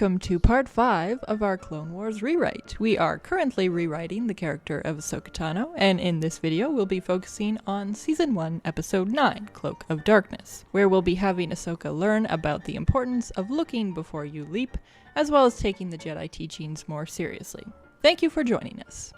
Welcome to part 5 of our Clone Wars rewrite. We are currently rewriting the character of Ahsoka Tano, and in this video we'll be focusing on Season 1, Episode 9, Cloak of Darkness, where we'll be having Ahsoka learn about the importance of looking before you leap, as well as taking the Jedi teachings more seriously. Thank you for joining us.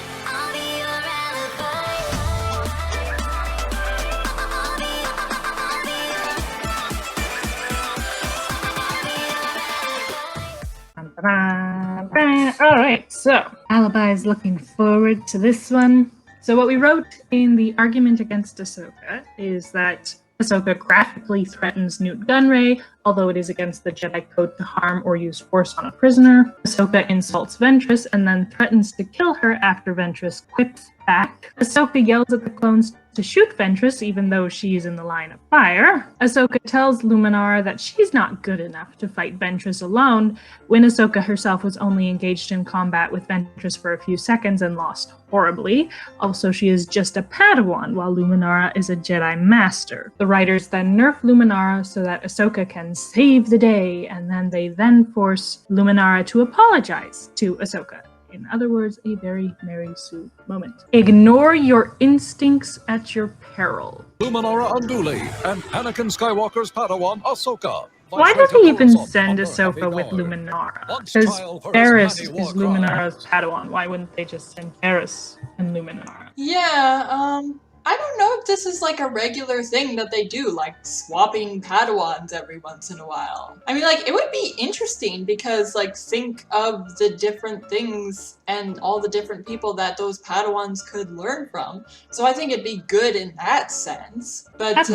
Alright, so Alibi is looking forward to this one. So what we wrote in the argument against Ahsoka is that Ahsoka graphically threatens Newt Gunray, although it is against the Jedi Code to harm or use force on a prisoner. Ahsoka insults Ventress and then threatens to kill her after Ventress quips back. Ahsoka yells at the clones to shoot Ventress even though she's in the line of fire. Ahsoka tells Luminara that she's not good enough to fight Ventress alone when Ahsoka herself was only engaged in combat with Ventress for a few seconds and lost horribly. Also, she is just a Padawan while Luminara is a Jedi Master. The writers then nerf Luminara so that Ahsoka can save the day, and then they force Luminara to apologize to Ahsoka. In other words, a very Mary Sue moment. Ignore your instincts at your peril. Luminara Unduli and Anakin Skywalker's Padawan Ahsoka. Why did they even send Ahsoka with Luminara? Because Ferris is Luminara's Padawan. Why wouldn't they just send Ferris and Luminara? Yeah, I don't know if this is like a regular thing that they do, like swapping Padawans every once in a while. I mean, like, it would be interesting because, like, think of the different things and all the different people that those Padawans could learn from. So I think it'd be good in that sense. But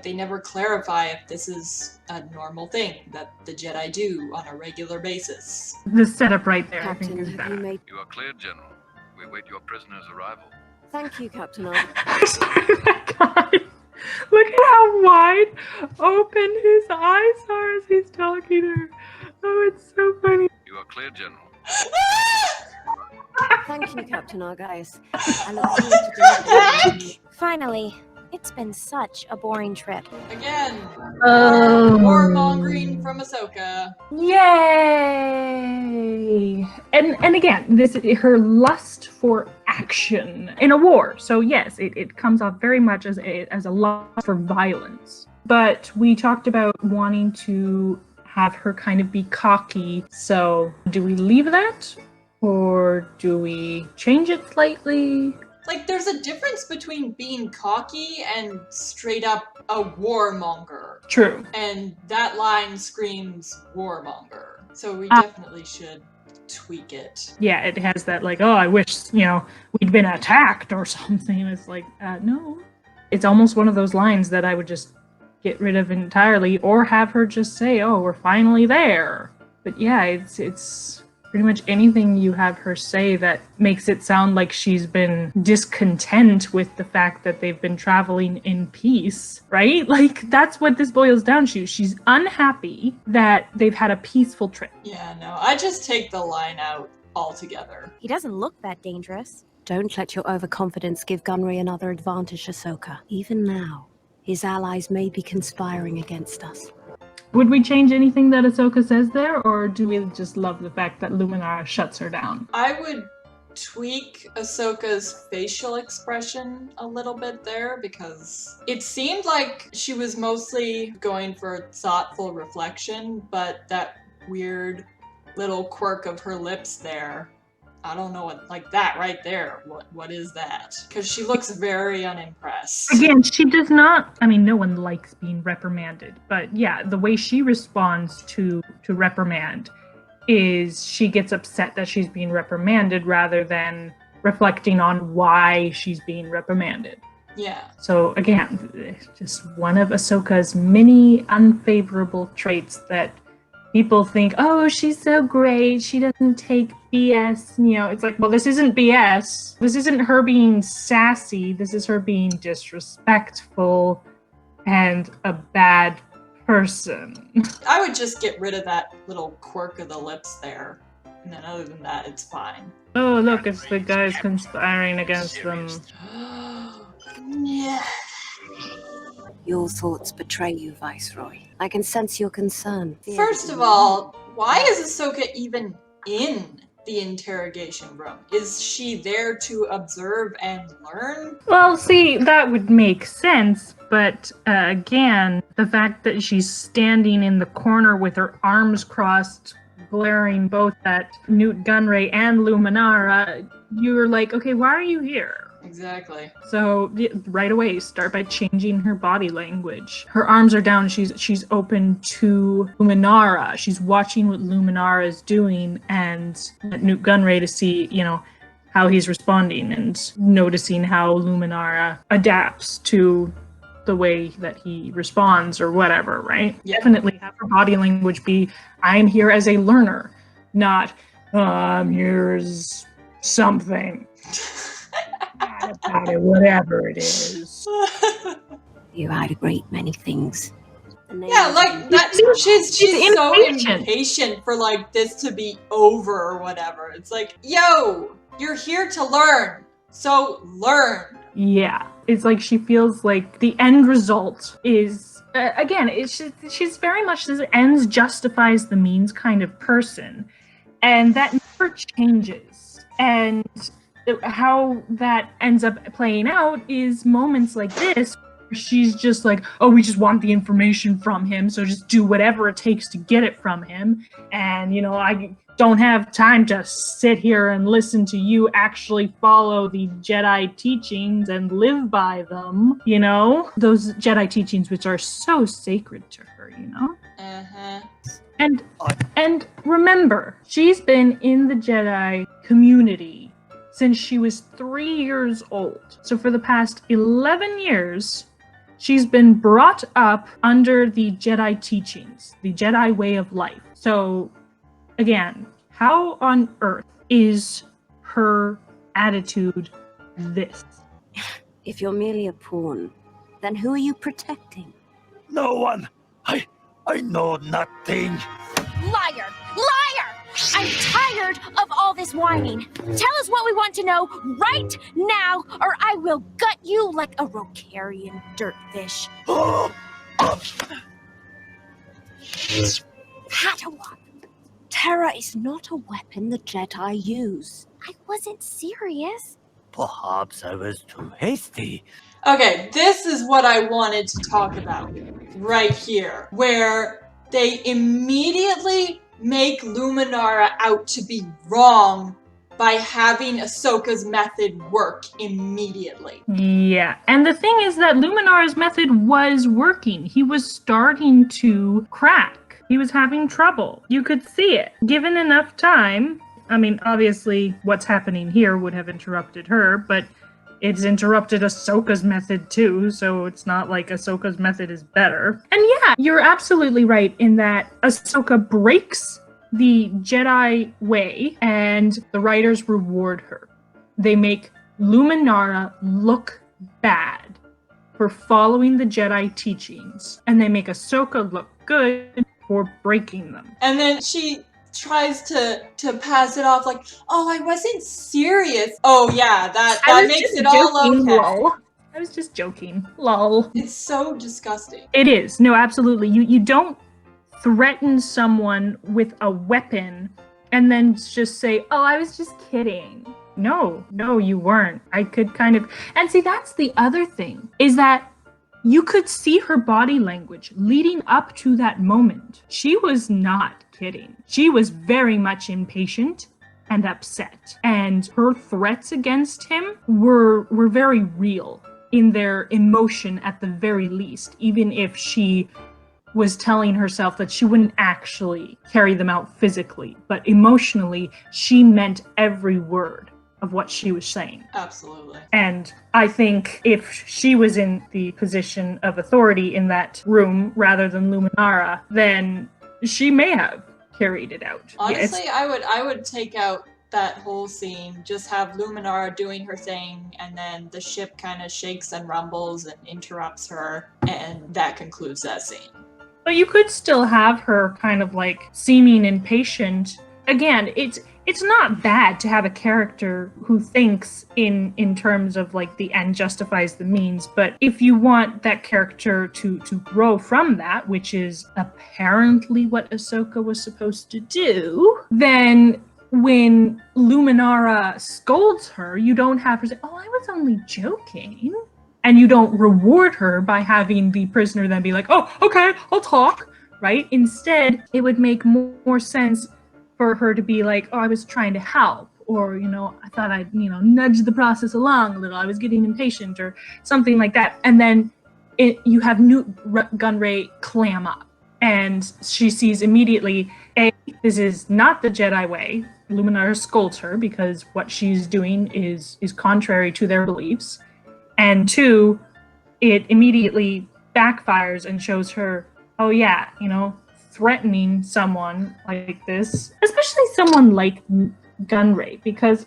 they never clarify if this is a normal thing that the Jedi do on a regular basis. The setup right there, Captain, I think, is bad. You are cleared, General. We await your prisoner's arrival. Thank you, Captain. I'm sorry, that guy. Look at how wide open his eyes are as he's talking to her. Oh, it's so funny. You are cleared, General. Thank you, Captain Argyes. I look forward to doing it. Finally, it's been such a boring trip. Again, Oh. warmongering from Ahsoka. Yay! And again, this is her lust for action in a war. So yes, it comes off very much as a lust for violence. But we talked about wanting to have her kind of be cocky. So do we leave that? Or do we change it slightly? Like, there's a difference between being cocky and straight up a warmonger. True. And that line screams warmonger. So we definitely should tweak it. Yeah, it has that, like, oh, I wish, we'd been attacked or something. It's like, no. It's almost one of those lines that I would just get rid of entirely, or have her just say, oh, we're finally there. But yeah, it's pretty much anything you have her say that makes it sound like she's been discontent with the fact that they've been traveling in peace, right? Like, that's what this boils down to. She's unhappy that they've had a peaceful trip. Yeah, no, I just take the line out altogether. He doesn't look that dangerous. Don't let your overconfidence give Gunray another advantage, Ahsoka. Even now, his allies may be conspiring against us. Would we change anything that Ahsoka says there, or do we just love the fact that Luminara shuts her down? I would tweak Ahsoka's facial expression a little bit there, because it seemed like she was mostly going for thoughtful reflection, but that weird little quirk of her lips there, I don't know what, like that right there, what is that? Because she looks very unimpressed. Again, she does not, no one likes being reprimanded, but yeah, the way she responds to reprimand is she gets upset that she's being reprimanded rather than reflecting on why she's being reprimanded. Yeah. So again, just one of Ahsoka's many unfavorable traits that people think, oh, she's so great, she doesn't take BS, it's like, well, this isn't BS. This isn't her being sassy, this is her being disrespectful and a bad person. I would just get rid of that little quirk of the lips there. And then other than that, it's fine. Oh, look, it's the guys conspiring against them. Yeah. Your thoughts betray you, Viceroy. I can sense your concern. First of all, why is Ahsoka even in the interrogation room? Is she there to observe and learn? Well, see, that would make sense, but again, the fact that she's standing in the corner with her arms crossed, glaring both at Newt Gunray and Luminara, you're like, okay, why are you here? Exactly. So right away, start by changing her body language. Her arms are down. She's open to Luminara. She's watching what Luminara is doing, and at Newt Gunray to see, how he's responding and noticing how Luminara adapts to the way that he responds or whatever, right? Yeah. Definitely have her body language be, I'm here as a learner, not, I'm here as something. Whatever it is. You hide a great many things. Yeah, like that. She's so impatient for like this to be over or whatever. It's like, yo, you're here to learn, so learn. Yeah, it's like she feels like the end result is again. She's very much this ends justifies the means kind of person, and that never changes. And how that ends up playing out is moments like this where she's just like, oh, we just want the information from him, so just do whatever it takes to get it from him. And I don't have time to sit here and listen to you actually follow the Jedi teachings and live by them, those Jedi teachings which are so sacred to her, Uh-huh. And remember, she's been in the Jedi community since she was 3 years old. So for the past 11 years, she's been brought up under the Jedi teachings, the Jedi way of life. So again, how on earth is her attitude this? If you're merely a pawn, then who are you protecting? No one. I know nothing. Liar! Liar! I'm tired of all this whining. Tell us what we want to know right now, or I will gut you like a Rokarian dirtfish. Padawan. Terror is not a weapon the Jedi use. I wasn't serious. Perhaps I was too hasty. Okay, this is what I wanted to talk about right here, where they immediately make Luminara out to be wrong by having Ahsoka's method work immediately. Yeah, and the thing is that Luminara's method was working. He was starting to crack. He was having trouble. You could see it. Given enough time, I mean, obviously what's happening here would have interrupted her, but it's interrupted Ahsoka's method too, so it's not like Ahsoka's method is better. And yeah, you're absolutely right in that Ahsoka breaks the Jedi way and the writers reward her. They make Luminara look bad for following the Jedi teachings, and they make Ahsoka look good for breaking them. And then she tries to pass it off like, oh, I wasn't serious. Oh yeah, that makes it all okay. Lol. I was just joking. Lol. It's so disgusting. It is. No, absolutely. You don't threaten someone with a weapon and then just say, oh, I was just kidding. No, you weren't. I could kind of... And see, that's the other thing, is that you could see her body language leading up to that moment. She was not kidding. She was very much impatient and upset. And her threats against him were very real in their emotion at the very least, even if she was telling herself that she wouldn't actually carry them out physically. But emotionally, she meant every word of what she was saying. Absolutely. And I think if she was in the position of authority in that room rather than Luminara, then she may have carried it out. Honestly, yes. I would take out that whole scene, just have Luminara doing her thing, and then the ship kind of shakes and rumbles and interrupts her, and that concludes that scene. But you could still have her kind of like seeming impatient. Again, it's not bad to have a character who thinks in terms of like the end justifies the means, but if you want that character to grow from that, which is apparently what Ahsoka was supposed to do, then when Luminara scolds her, you don't have her say, "Oh, I was only joking." And you don't reward her by having the prisoner then be like, "Oh, okay, I'll talk," right? Instead, it would make more sense for her to be like, "Oh, I was trying to help," or, "I thought I'd, nudge the process along a little. I was getting impatient," or something like that. And then you have Newt Gunray clam up, and she sees immediately, A, this is not the Jedi way. Luminara scolds her because what she's doing is contrary to their beliefs. And 2, it immediately backfires and shows her, oh yeah, threatening someone like this, especially someone like Gunray, because,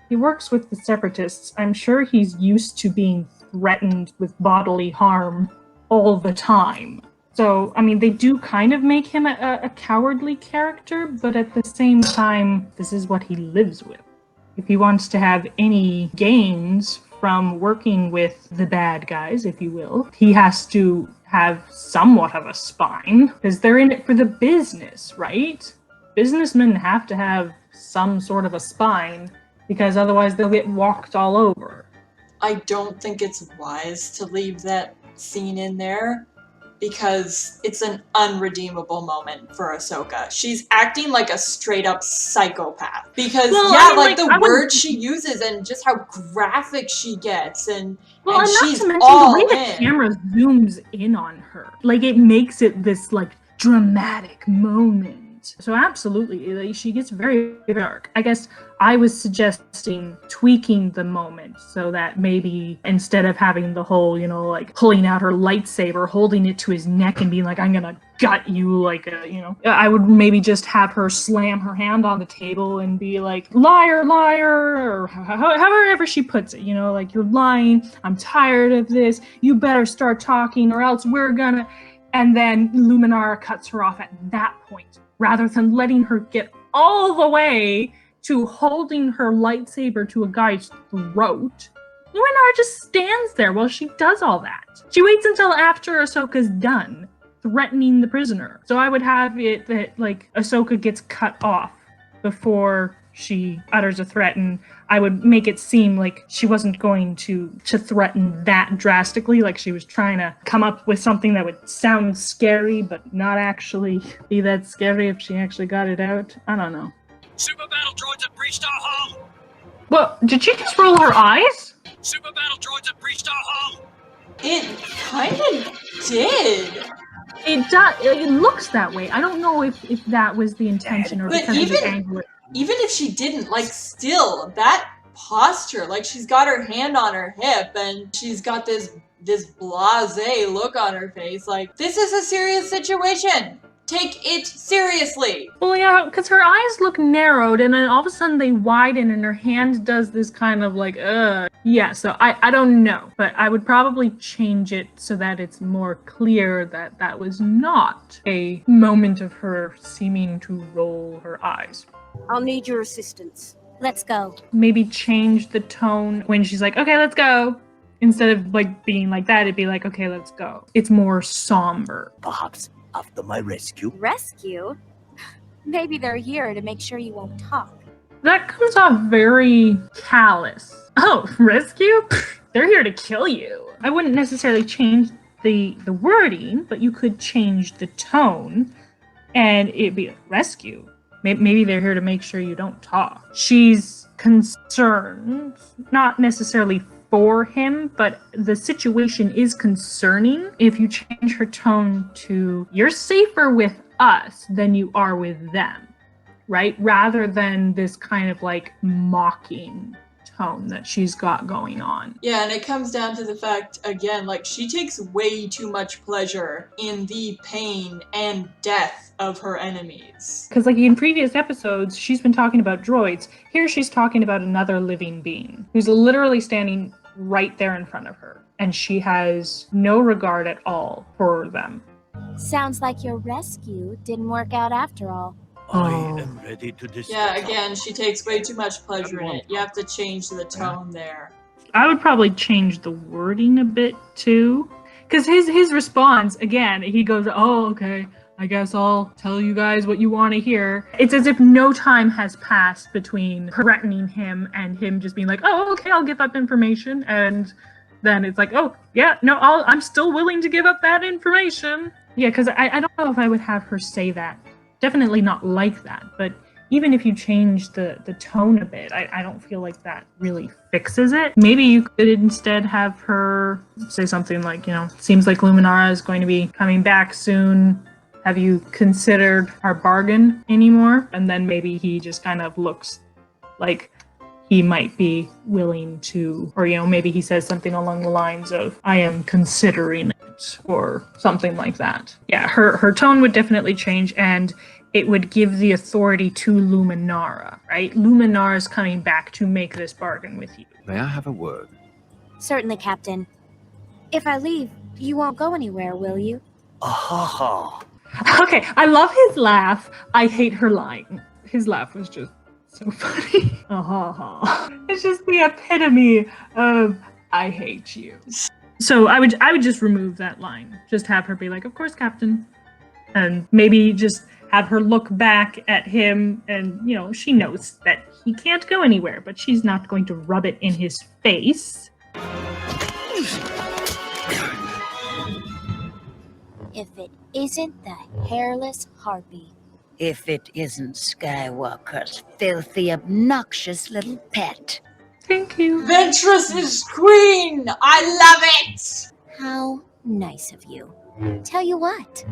he works with the Separatists. I'm sure he's used to being threatened with bodily harm all the time. So, they do kind of make him a cowardly character, but at the same time, this is what he lives with. If he wants to have any gains from working with the bad guys, if you will, he has to have somewhat of a spine, because they're in it for the business, right? Businessmen have to have some sort of a spine, because otherwise they'll get walked all over. I don't think it's wise to leave that scene in there, because it's an unredeemable moment for Ahsoka. She's acting like a straight up psychopath. Because the words she uses and just how graphic she gets, and she's not to mention all the way the camera zooms in on her. Like, it makes it this like dramatic moment. So absolutely, she gets very dark. I guess I was suggesting tweaking the moment so that maybe instead of having the whole, pulling out her lightsaber, holding it to his neck and being like, "I'm gonna gut you," like I would maybe just have her slam her hand on the table and be like, "Liar, liar," or however she puts it, like, "You're lying, I'm tired of this, you better start talking or else we're gonna," and then Luminara cuts her off at that point, rather than letting her get all the way to holding her lightsaber to a guy's throat. Luminara just stands there while she does all that. She waits until after Ahsoka's done threatening the prisoner. So I would have it that, like, Ahsoka gets cut off before she utters a threat, and I would make it seem like she wasn't going to threaten that drastically, like she was trying to come up with something that would sound scary but not actually be that scary if she actually got it out. I don't know. Super battle droids have breached our home! Well, did she just roll her eyes? Super battle droids have breached our home! It kind of did. It does. It looks that way. I don't know if that was the intention or but because of the angle. Even if she didn't, like, still, that posture, like, she's got her hand on her hip and she's got this blasé look on her face, like, this is a serious situation. Take it seriously. Well, yeah, because her eyes look narrowed and then all of a sudden they widen and her hand does this kind of like, Yeah, so I don't know, but I would probably change it so that it's more clear that that was not a moment of her seeming to roll her eyes. I'll need your assistance. Let's go. Maybe change the tone when she's like, "Okay, let's go." Instead of like being like that, it'd be like, "Okay, let's go." It's more somber. Perhaps after my rescue. Rescue? Maybe they're here to make sure you won't talk. That comes off very callous. Oh, rescue? They're here to kill you. I wouldn't necessarily change the wording, but you could change the tone and it'd be rescue. Maybe they're here to make sure you don't talk. She's concerned, not necessarily for him, but the situation is concerning. If you change her tone to, "You're safer with us than you are with them," right? Rather than this kind of like mocking tone that she's got going on. Yeah, and it comes down to the fact, again, like, she takes way too much pleasure in the pain and death of her enemies. Because like in previous episodes, she's been talking about droids. Here she's talking about another living being who's literally standing right there in front of her. And she has no regard at all for them. Sounds like your rescue didn't work out after all. I am ready to discuss. Yeah, again, she takes way too much pleasure in it. You have to change the tone there. I would probably change the wording a bit too. Because his response, again, he goes, oh, okay, I guess I'll tell you guys what you want to hear. It's as if no time has passed between threatening him and him just being like, oh, okay, I'll give up information. And then it's like, oh, yeah, no, I'm still willing to give up that information. Yeah, because I don't know if I would have her say that. Definitely not like that. But even if you change the tone a bit, I don't feel like that really fixes it. Maybe you could instead have her say something like, seems like Luminara is going to be coming back soon. Have you considered our bargain anymore? And then maybe he just kind of looks like he might be willing to, or, maybe he says something along the lines of, I am considering it, or something like that. Yeah, her tone would definitely change, and it would give the authority to Luminara, right? Luminara is coming back to make this bargain with you. May I have a word? Certainly, Captain. If I leave, you won't go anywhere, will you? Okay, I love his laugh. I hate her lying. His laugh was just so funny. It's just the epitome of I hate you. So I would just remove that line. Just have her be like, of course, Captain. And maybe just have her look back at him and, she knows that he can't go anywhere, but she's not going to rub it in his face. If it isn't the hairless harpy. If it isn't Skywalker's filthy, obnoxious little pet. Thank you. Ventress is queen! I love it! How nice of you. Tell you what,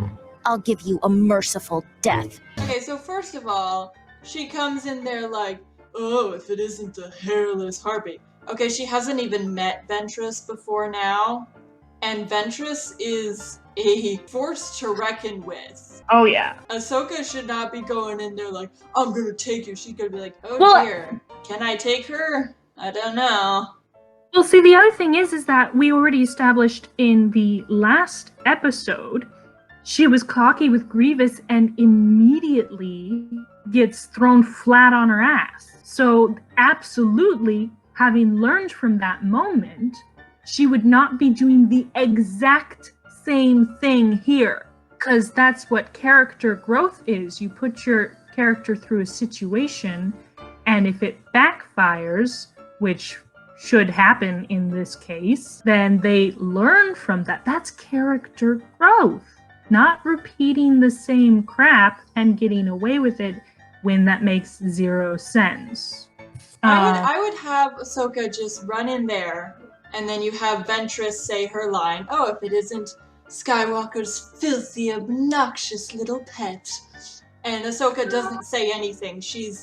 I'll give you a merciful death. Okay, so first of all, she comes in there like, oh, if it isn't the hairless harpy. Okay, she hasn't even met Ventress before now, and Ventress is a force to reckon with. Oh, yeah. Ahsoka should not be going in there like, I'm gonna take you. She's gonna be like, oh dear, can I take her? I don't know. Well, see, the other thing is that we already established in the last episode, she was cocky with Grievous and immediately gets thrown flat on her ass. So absolutely, having learned from that moment, she would not be doing the exact same thing here. Because that's what character growth is. You put your character through a situation, and if it backfires, which should happen in this case, then they learn from that. That's character growth. Not repeating the same crap and getting away with it when that makes zero sense. I would have Ahsoka just run in there, and then you have Ventress say her line, oh, if it isn't Skywalker's filthy, obnoxious little pet. And Ahsoka doesn't say anything. She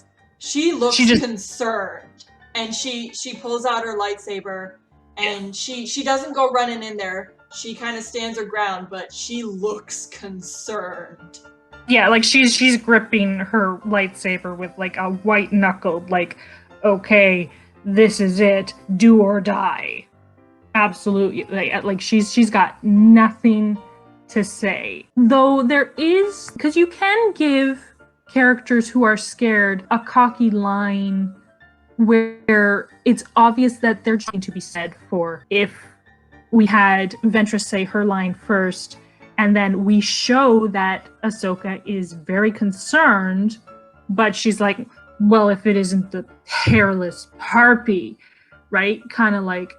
looks concerned. And she pulls out her lightsaber, and she doesn't go running in there. She kind of stands her ground, but she looks concerned. Yeah, like she's gripping her lightsaber with like a white knuckled, like, okay, this is it, do or die. Absolutely, like she's got nothing to say. Though there is, because you can give characters who are scared a cocky line where it's obvious that they're trying to be said for. If we had Ventress say her line first, and then we show that Ahsoka is very concerned, but she's like, well, if it isn't the hairless harpy, right? Kind of like,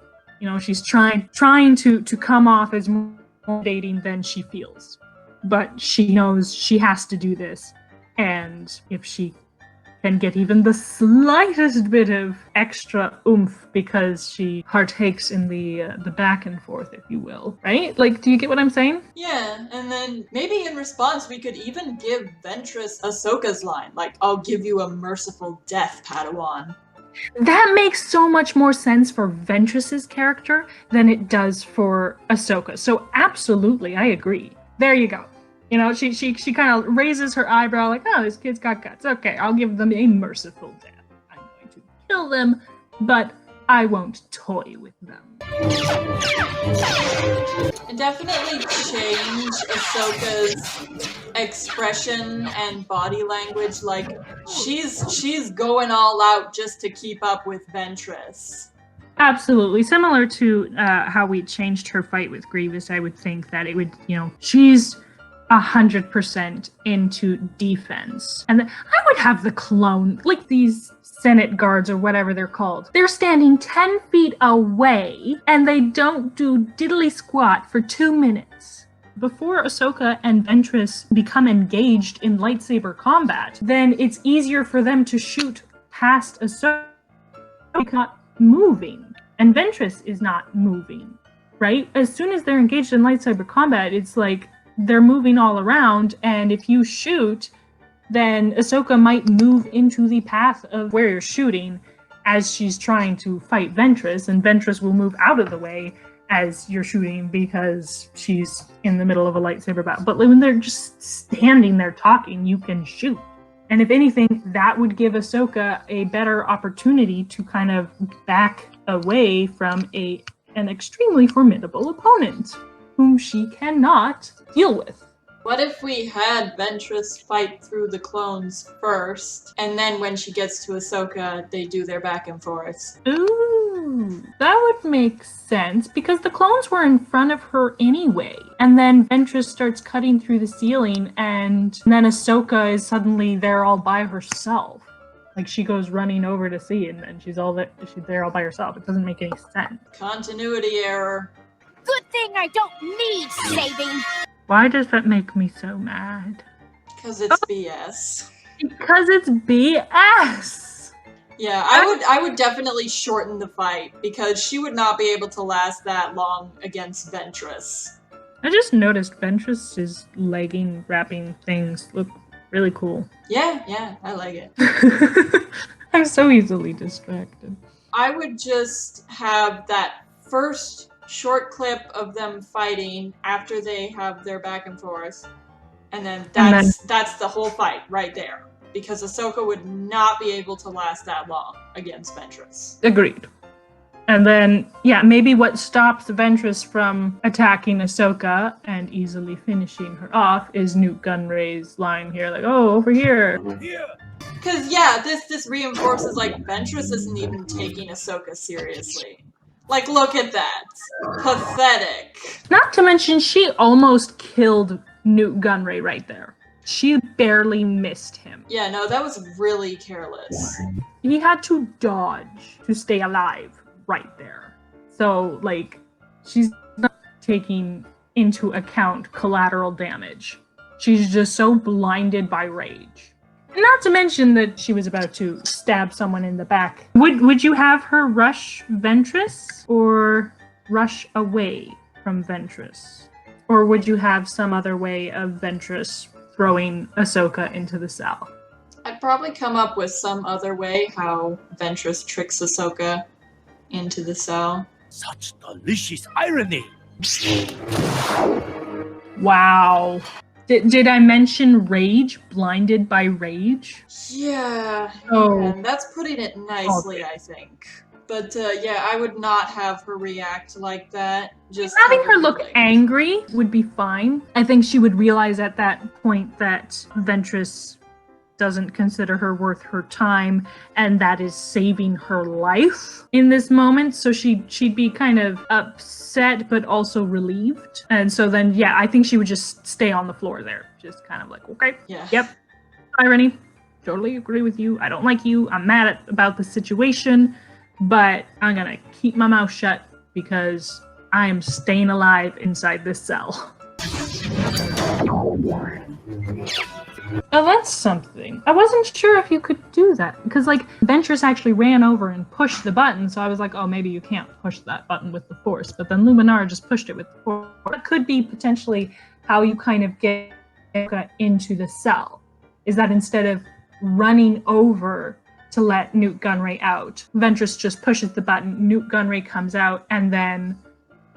she's trying to come off as more dating than she feels. But she knows she has to do this. And if she can get even the slightest bit of extra oomph because she partakes in the back and forth, if you will, right? Like, do you get what I'm saying? Yeah, and then maybe in response we could even give Ventress Ahsoka's line, like, I'll give you a merciful death, Padawan. That makes so much more sense for Ventress's character than it does for Ahsoka. So absolutely, I agree. There you go. She kind of raises her eyebrow like, oh, this kid's got guts. Okay, I'll give them a merciful death. I'm going to kill them, but I won't toy with them. It definitely changed Ahsoka's expression and body language. Like, she's going all out just to keep up with Ventress. Absolutely. Similar to how we changed her fight with Grievous, I would think that it would, she's 100% into defense. And I would have the clone, like these Senate guards or whatever they're called. They're standing 10 feet away and they don't do diddly squat for 2 minutes. Before Ahsoka and Ventress become engaged in lightsaber combat, then it's easier for them to shoot past Ahsoka. Not moving, and Ventress is not moving, right? As soon as they're engaged in lightsaber combat, it's like they're moving all around, and if you shoot, then Ahsoka might move into the path of where you're shooting as she's trying to fight Ventress, and Ventress will move out of the way as you're shooting because she's in the middle of a lightsaber battle. But when they're just standing there talking, you can shoot. And if anything, that would give Ahsoka a better opportunity to kind of back away from an extremely formidable opponent whom she cannot deal with. What if we had Ventress fight through the clones first, and then when she gets to Ahsoka, they do their back and forth? Ooh, that would make sense, because the clones were in front of her anyway. And then Ventress starts cutting through the ceiling, and then Ahsoka is suddenly there all by herself. Like, she goes running over to see, and then she's there all by herself. It doesn't make any sense. Continuity error. Good thing I don't need saving. Why does that make me so mad? Because it's BS. Because it's BS! Yeah, I would definitely shorten the fight, because she would not be able to last that long against Ventress. I just noticed Ventress's legging wrapping things look really cool. Yeah, I like it. I'm so easily distracted. I would just have that first short clip of them fighting after they have their back and forth, and then that's the whole fight right there, because Ahsoka would not be able to last that long against Ventress. Agreed. And then, yeah, maybe what stops Ventress from attacking Ahsoka and easily finishing her off is Nute Gunray's line here, like, oh, over here. Because, yeah, this reinforces, like, Ventress isn't even taking Ahsoka seriously. Like, look at that. Pathetic. Not to mention, she almost killed Nute Gunray right there. She barely missed him. Yeah, no, that was really careless. He had to dodge to stay alive right there. So, like, she's not taking into account collateral damage. She's just so blinded by rage. Not to mention that she was about to stab someone in the back. Would you have her rush Ventress or rush away from Ventress? Or would you have some other way of Ventress throwing Ahsoka into the cell? I'd probably come up with some other way how Ventress tricks Ahsoka into the cell. Such delicious irony! Wow. Did I mention rage? Blinded by rage? Yeah, Oh. and that's putting it nicely, I think. But yeah, I would not have her react like that. Just Having her look like, angry would be fine. I think she would realize at that point that Ventress doesn't consider her worth her time, and that is saving her life in this moment. So she'd be kind of upset, but also relieved. And so then, yeah, I think she would just stay on the floor there, just kind of like, okay, Yeah. yep, irony, totally agree with you. I don't like you. I'm mad about the situation, but I'm gonna keep my mouth shut because I am staying alive inside this cell. Oh, that's something. I wasn't sure if you could do that, because, like, Ventress actually ran over and pushed the button, so I was like, oh, maybe you can't push that button with the Force, but then Luminara just pushed it with the Force. That could be potentially how you kind of get into the cell, is that instead of running over to let Nute Gunray out, Ventress just pushes the button, Nute Gunray comes out, and then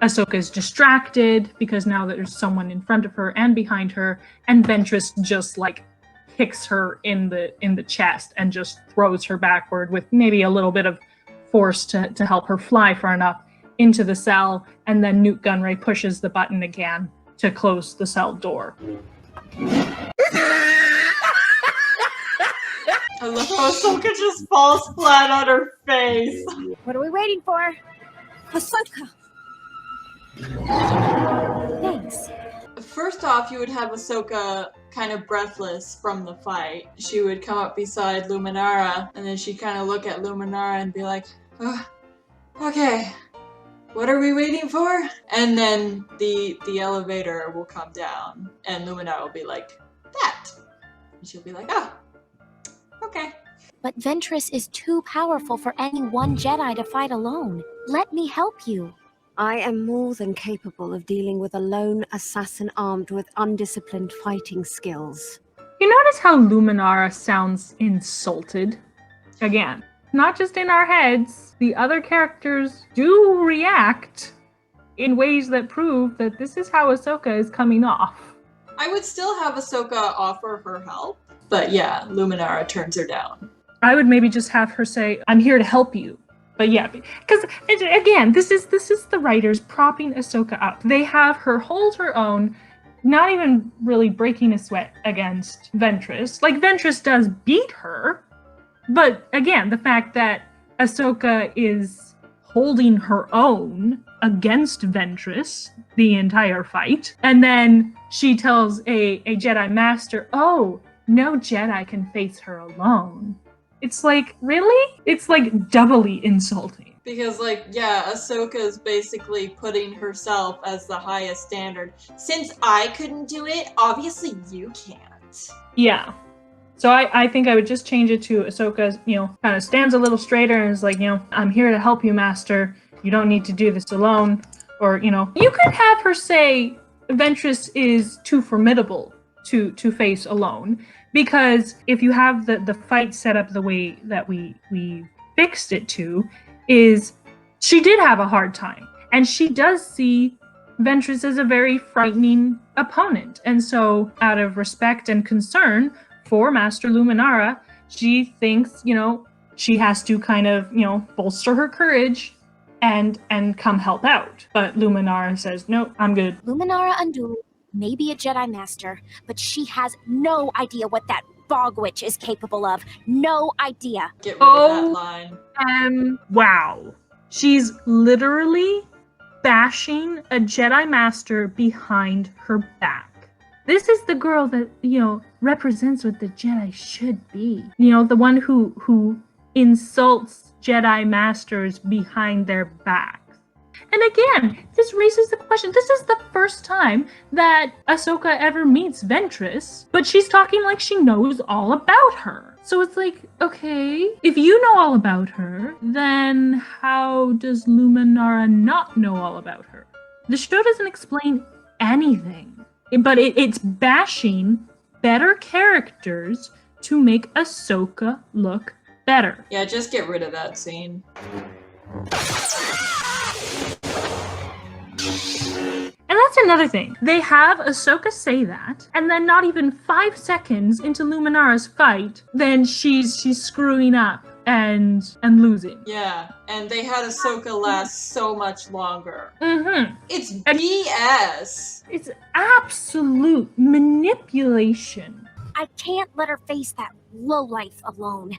Ahsoka is distracted because now there's someone in front of her and behind her, and Ventress just like kicks her in the chest and just throws her backward with maybe a little bit of force to help her fly far enough into the cell, and then Newt Gunray pushes the button again to close the cell door. I love how Ahsoka just falls flat on her face. What are we waiting for? Ahsoka. Thanks. First off, you would have Ahsoka kind of breathless from the fight. She would come up beside Luminara, and then she'd kind of look at Luminara and be like, oh, okay, what are we waiting for? And then the elevator will come down, and Luminara will be like, that. And she'll be like, oh, okay. But Ventress is too powerful for any one Jedi to fight alone. Let me help you. I am more than capable of dealing with a lone assassin armed with undisciplined fighting skills. You notice how Luminara sounds insulted? Again, not just in our heads, the other characters do react in ways that prove that this is how Ahsoka is coming off. I would still have Ahsoka offer her help, but yeah, Luminara turns her down. I would maybe just have her say, I'm here to help you. But yeah, because again, this is the writers propping Ahsoka up. They have her hold her own, not even really breaking a sweat against Ventress. Like, Ventress does beat her, but again, the fact that Ahsoka is holding her own against Ventress the entire fight, and then she tells a Jedi Master, oh, no Jedi can face her alone. It's like, really? It's like doubly insulting. Because, like, yeah, Ahsoka is basically putting herself as the highest standard. Since I couldn't do it, obviously you can't. Yeah. So I think I would just change it to Ahsoka, kind of stands a little straighter and is like, I'm here to help you, Master. You don't need to do this alone. Or, you could have her say Ventress is too formidable to face alone. Because if you have the fight set up the way that we fixed it to, is she did have a hard time. And she does see Ventress as a very frightening opponent. And so out of respect and concern for Master Luminara, she thinks, she has to kind of, bolster her courage and come help out. But Luminara says, no, I'm good. Luminara Unduli may be a Jedi Master, but she has no idea what that bog witch is capable of. No idea. Get rid of that line. Wow. She's literally bashing a Jedi Master behind her back. This is the girl that, represents what the Jedi should be. The one who insults Jedi Masters behind their backs. And again, this raises the question, this is the first time that Ahsoka ever meets Ventress, but she's talking like she knows all about her. So it's like, okay, if you know all about her, then how does Luminara not know all about her? The show doesn't explain anything, but it's bashing better characters to make Ahsoka look better. Yeah, just get rid of that scene. And that's another thing. They have Ahsoka say that, and then not even 5 seconds into Luminara's fight, then she's screwing up and losing. Yeah, and they had Ahsoka last so much longer. Mm-hmm. It's BS. It's absolute manipulation. I can't let her face that lowlife alone.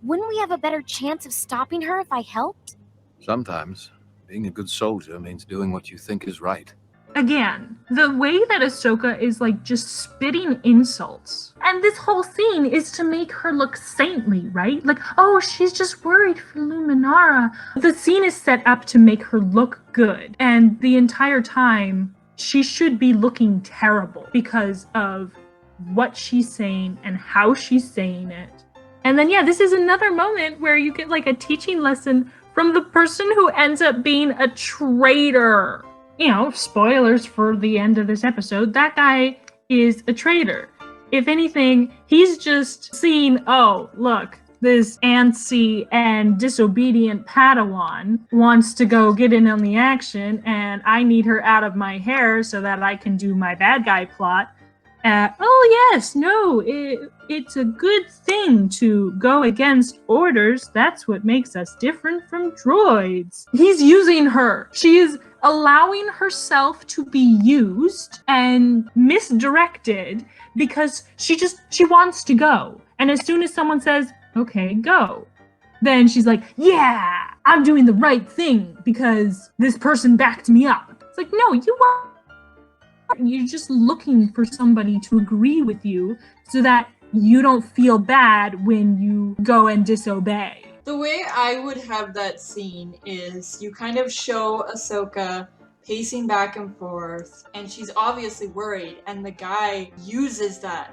Wouldn't we have a better chance of stopping her if I helped? Sometimes, being a good soldier means doing what you think is right. Again, the way that Ahsoka is just spitting insults. And this whole scene is to make her look saintly, right? Like, oh, she's just worried for Luminara. The scene is set up to make her look good. And the entire time, she should be looking terrible because of what she's saying and how she's saying it. And then, yeah, this is another moment where you get a teaching lesson from the person who ends up being a traitor. Spoilers for the end of this episode, that guy is a traitor. If anything, he's just seen, oh, look, this antsy and disobedient Padawan wants to go get in on the action, and I need her out of my hair so that I can do my bad guy plot. Oh yes, no, it's a good thing to go against orders. That's what makes us different from droids. He's using her. She is allowing herself to be used and misdirected because she wants to go. And as soon as someone says, okay, go, then she's like, yeah, I'm doing the right thing because this person backed me up. It's like, no, you're just looking for somebody to agree with you so that you don't feel bad when you go and disobey. The way I would have that scene is you kind of show Ahsoka pacing back and forth, and she's obviously worried, and the guy uses that,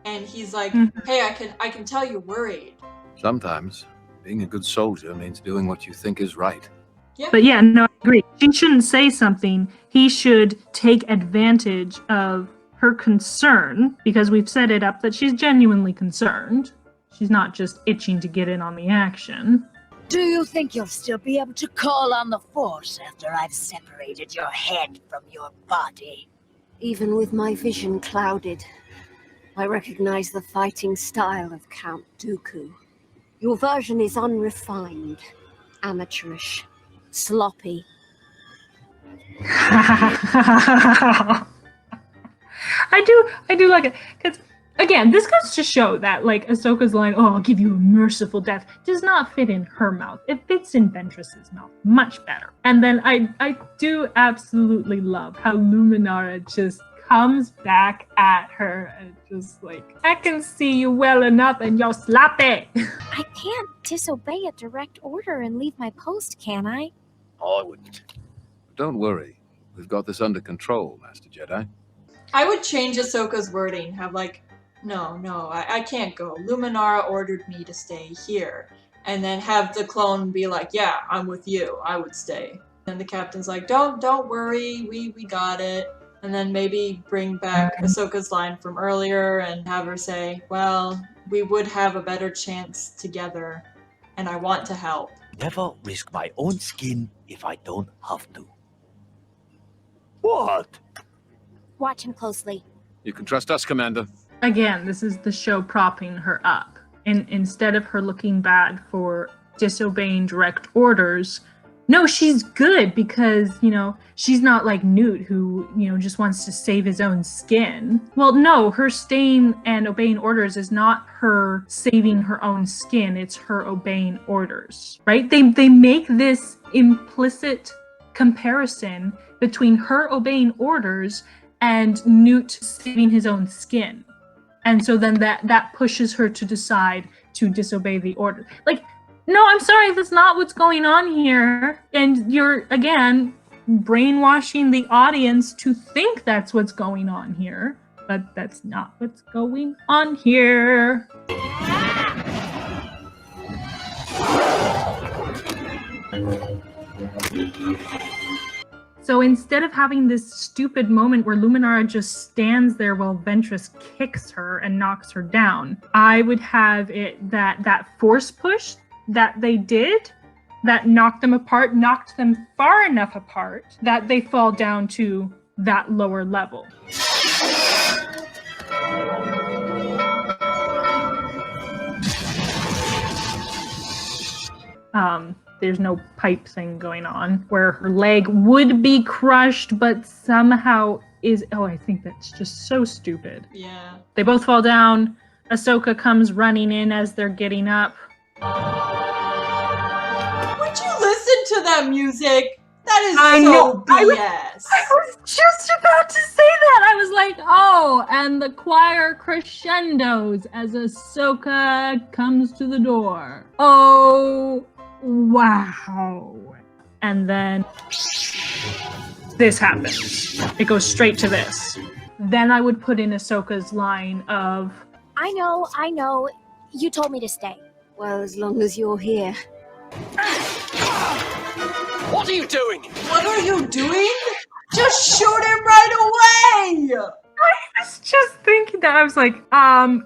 and he's like, hey, I can tell you're worried. Sometimes being a good soldier means doing what you think is right. Yeah. But yeah, no, I agree. She shouldn't say something. He should take advantage of her concern, because we've set it up that she's genuinely concerned. She's not just itching to get in on the action. Do you think you'll still be able to call on the Force after I've separated your head from your body? Even with my vision clouded, I recognize the fighting style of Count Dooku. Your version is unrefined, amateurish, sloppy. I do like it, because again, this goes to show that like Ahsoka's line, "Oh, I'll give you a merciful death," does not fit in her mouth. It fits in Ventress's mouth much better. And then I do absolutely love how Luminara just comes back at her and just like, I can see you well enough and you're sloppy. I can't disobey a direct order and leave my post, can I? I wouldn't. Don't worry. We've got this under control, Master Jedi. I would change Ahsoka's wording, have like, no, I can't go. Luminara ordered me to stay here. And then have the clone be like, yeah, I'm with you. I would stay. And the captain's like, don't worry, we got it. And then maybe bring back Ahsoka's line from earlier and have her say, well, we would have a better chance together, and I want to help. Never risk my own skin if I don't have to. What? Watch him closely. You can trust us, Commander. Again, this is the show propping her up. And instead of her looking bad for disobeying direct orders, no, she's good because, she's not like Newt who, just wants to save his own skin. Well, no, her staying and obeying orders is not her saving her own skin. It's her obeying orders, right? They make this implicit comparison between her obeying orders and Newt saving his own skin. And so then that pushes her to decide to disobey the order. Like, no, I'm sorry, that's not what's going on here. And you're, again, brainwashing the audience to think that's what's going on here. But that's not what's going on here. So instead of having this stupid moment where Luminara just stands there while Ventress kicks her and knocks her down, I would have it that force push that they did, that knocked them apart, knocked them far enough apart that they fall down to that lower level. There's no pipe thing going on where her leg would be crushed, but somehow is... Oh, I think that's just so stupid. Yeah. They both fall down. Ahsoka comes running in as they're getting up. Would you listen to that music? That is I so know. BS. I was just about to say that. I was like, oh, and the choir crescendos as Ahsoka comes to the door. Oh, wow. And then this happens. It goes straight to this. Then I would put in Ahsoka's line of, I know. You told me to stay. Well, as long as you're here. What are you doing? What are you doing? Just shoot him right away! I was just thinking that. I was like,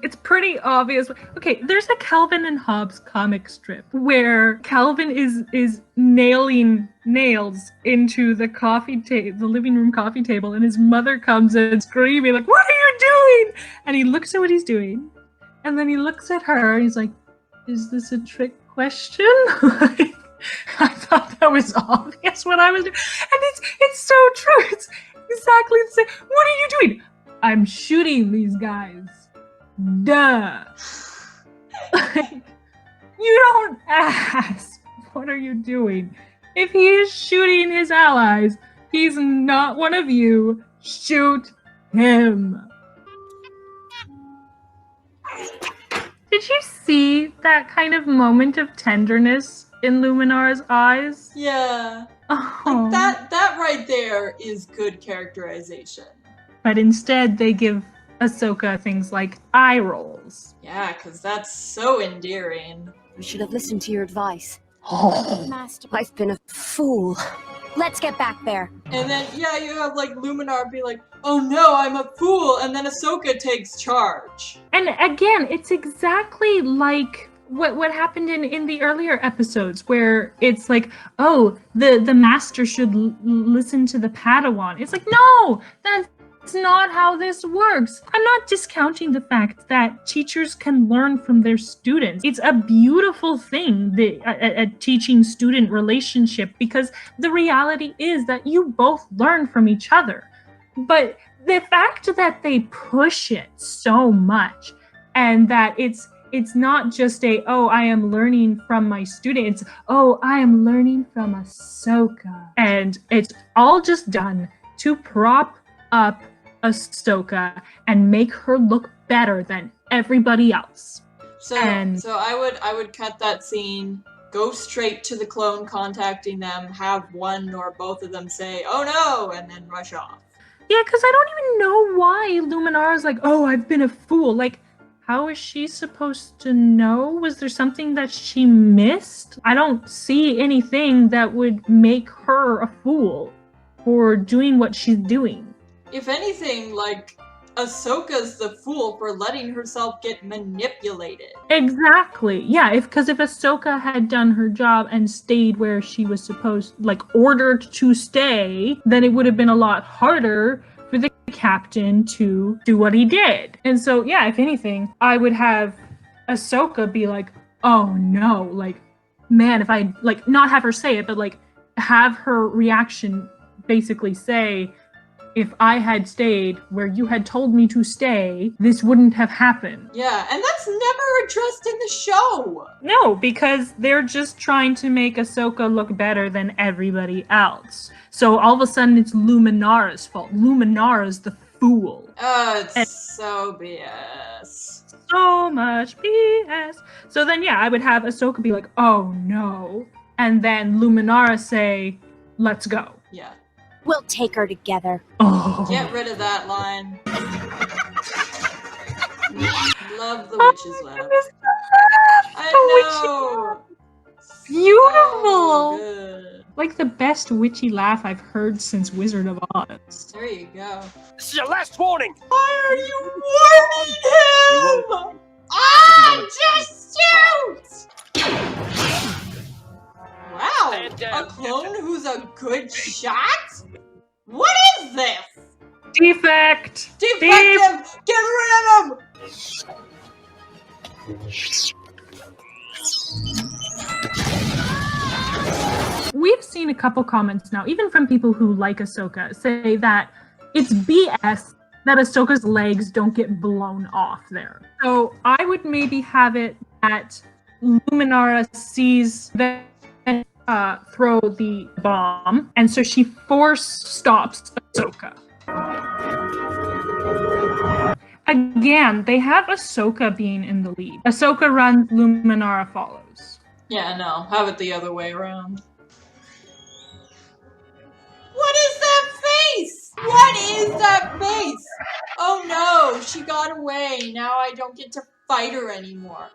it's pretty obvious. Okay, there's a Calvin and Hobbes comic strip where Calvin is nailing nails into the the living room coffee table, and his mother comes in screaming like, "What are you doing?" And he looks at what he's doing, and then he looks at her, and he's like, "Is this a trick question?" Like, I thought that was obvious what I was doing, and it's so true. It's exactly the same. What are you doing? I'm shooting these guys. Duh. Like, you don't ask. What are you doing? If he is shooting his allies, he's not one of you. Shoot him. Did you see that kind of moment of tenderness in Luminar's eyes? Yeah. Oh. Like that right there is good characterization. But instead, they give Ahsoka things like eye rolls. Yeah, because that's so endearing. I should have listened to your advice. Master. I've been a fool. Let's get back there. And then, yeah, you have, like, Luminar be like, "Oh no, I'm a fool," and then Ahsoka takes charge. And again, it's exactly like what happened in the earlier episodes, where it's like, oh, the master should listen to the Padawan. It's like, no, that's not how this works. I'm not discounting the fact that teachers can learn from their students. It's a beautiful thing, a teaching-student relationship, because the reality is that you both learn from each other. But the fact that they push it so much, and that it's not just oh, I am learning from my student. It's, oh, I am learning from Ahsoka. And it's all just done to prop up Ahsoka and make her look better than everybody else. So I would cut that scene, go straight to the clone contacting them, have one or both of them say, "Oh no," and then rush off. Yeah, because I don't even know why Luminara is like, oh, I've been a fool. Like, how is she supposed to know? Was there something that she missed? I don't see anything that would make her a fool for doing what she's doing. If anything, like, Ahsoka's the fool for letting herself get manipulated. Exactly. Yeah, because if Ahsoka had done her job and stayed where she was supposed, like, ordered to stay, then it would have been a lot harder for the captain to do what he did. And so, yeah, if anything, I would have Ahsoka be like, oh no, like, man, if I, like, not have her say it, but, like, have her reaction basically say, if I had stayed where you had told me to stay, this wouldn't have happened. Yeah, and that's never addressed in the show! No, because they're just trying to make Ahsoka look better than everybody else. So all of a sudden it's Luminara's fault. Luminara's the fool. It's so BS. So much BS. So then, yeah, I would have Ahsoka be like, oh no. And then Luminara say, let's go. Yeah. We'll take her together. Oh. Get rid of that line. Love the witch's laugh. I know! Beautiful! So good. Like the best witchy laugh I've heard since Wizard of Oz. There you go. This is your last warning. Why are you warning him? Ah, just shoot! Wow, a clone who's a good shot? What is this? Defect! Defect him! Get rid of him! We've seen a couple comments now, even from people who like Ahsoka, say that it's BS that Ahsoka's legs don't get blown off there. So I would maybe have it that Luminara sees them throw the bomb, and so she force stops Ahsoka. Again, they have Ahsoka being in the lead. Ahsoka runs, Luminara follows. Yeah, no, have it the other way around. What is that face? What is that face? Oh no, she got away. Now I don't get to fight her anymore.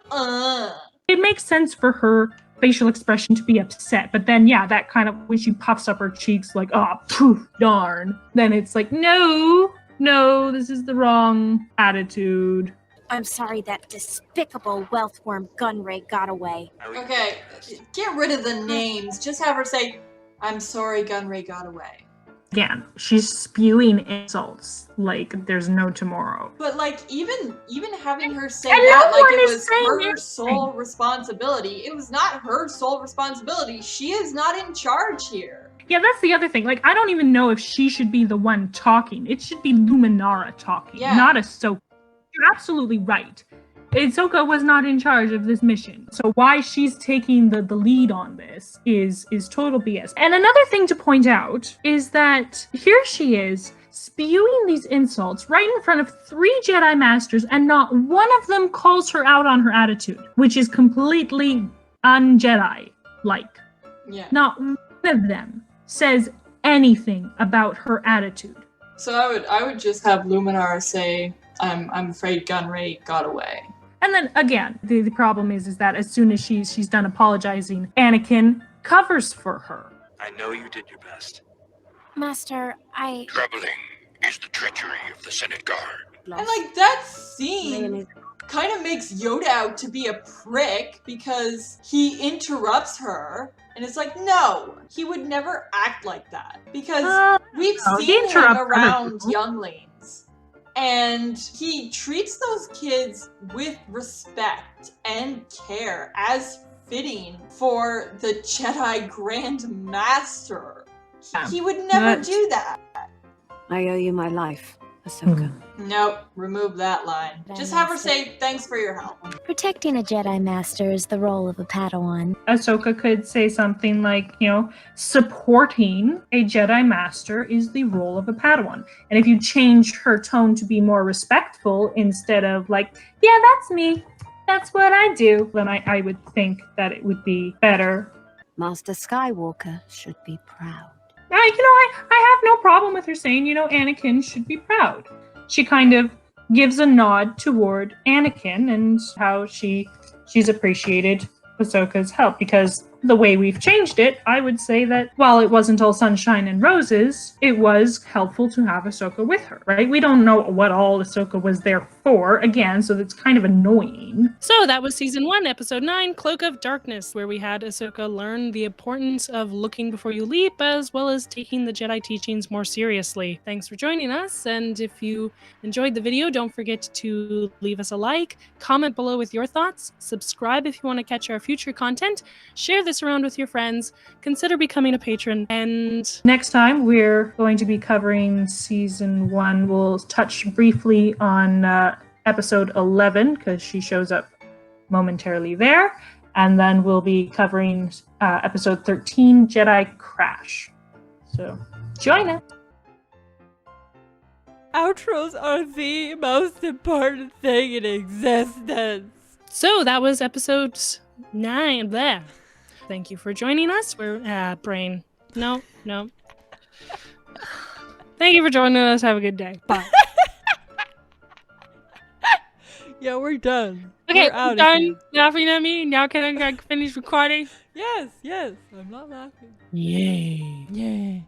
It makes sense for her facial expression to be upset, but then, yeah, that kind of, when she puffs up her cheeks like, oh, poof, darn, then it's like, no, no, this is the wrong attitude. I'm sorry that despicable wealthworm Gunray got away. Okay, get rid of the names. Just have her say, I'm sorry Gunray got away. Again, she's spewing insults like there's no tomorrow. But like even having her say And that no like one it is was saying her anything. sole responsibility. It was not her sole responsibility. She is not in charge here. Yeah, that's the other thing. Like, I don't even know if she should be the one talking. It should be Luminara talking, Yeah. not Ahsoka. You're absolutely right. Ahsoka was not in charge of this mission. So why she's taking the lead on this is total BS. And another thing to point out is that here she is spewing these insults right in front of 3 Jedi Masters, and not one of them calls her out on her attitude, which is completely un-Jedi-like. Yeah. Not one of them says anything about her attitude. So I would just have Luminara say, I'm afraid Gunray got away. And then again, the problem is that as soon as she's done apologizing, Anakin covers for her. I know you did your best. Master, Troubling is the treachery of the Senate Guard. And like that scene kind of makes Yoda out to be a prick because he interrupts her. And it's like, no, he would never act like that. Because we've he seen him interrupts other around people. younglings. And he treats those kids with respect and care as fitting for the Jedi Grand Master. He would never do that. I owe you my life, Ahsoka. Nope, remove that line. Just have her say, thanks for your help. protecting a Jedi Master is the role of a Padawan. Ahsoka could say something like, supporting a Jedi Master is the role of a Padawan. And if you change her tone to be more respectful instead of like, yeah, that's me, that's what I do, then I would think that it would be better. Master Skywalker should be proud. I have no problem with her saying, Anakin should be proud. She kind of gives a nod toward Anakin and how she's appreciated Ahsoka's help, because the way we've changed it, I would say that while it wasn't all sunshine and roses, it was helpful to have Ahsoka with her, right? We don't know what all Ahsoka was there for, again, so that's kind of annoying. So that was Season 1, Episode 9, Cloak of Darkness, where we had Ahsoka learn the importance of looking before you leap, as well as taking the Jedi teachings more seriously. Thanks for joining us, and if you enjoyed the video, don't forget to leave us a like, comment below with your thoughts, subscribe if you want to catch our future content, share this around with your friends, consider becoming a patron, and next time we're going to be covering Season 1. We'll touch briefly on Episode 11, because she shows up momentarily there, and then we'll be covering Episode 13, Jedi Crash. So, join us! Outros are the most important thing in existence. so that was Episode 9 there. Thank you for joining us. We're brain. No. Thank you for joining us. Have a good day. Bye. Yeah, we're done. Okay, We're out of done here. laughing at me. Now can I finish recording? Yes, I'm not laughing. Yay. Yay.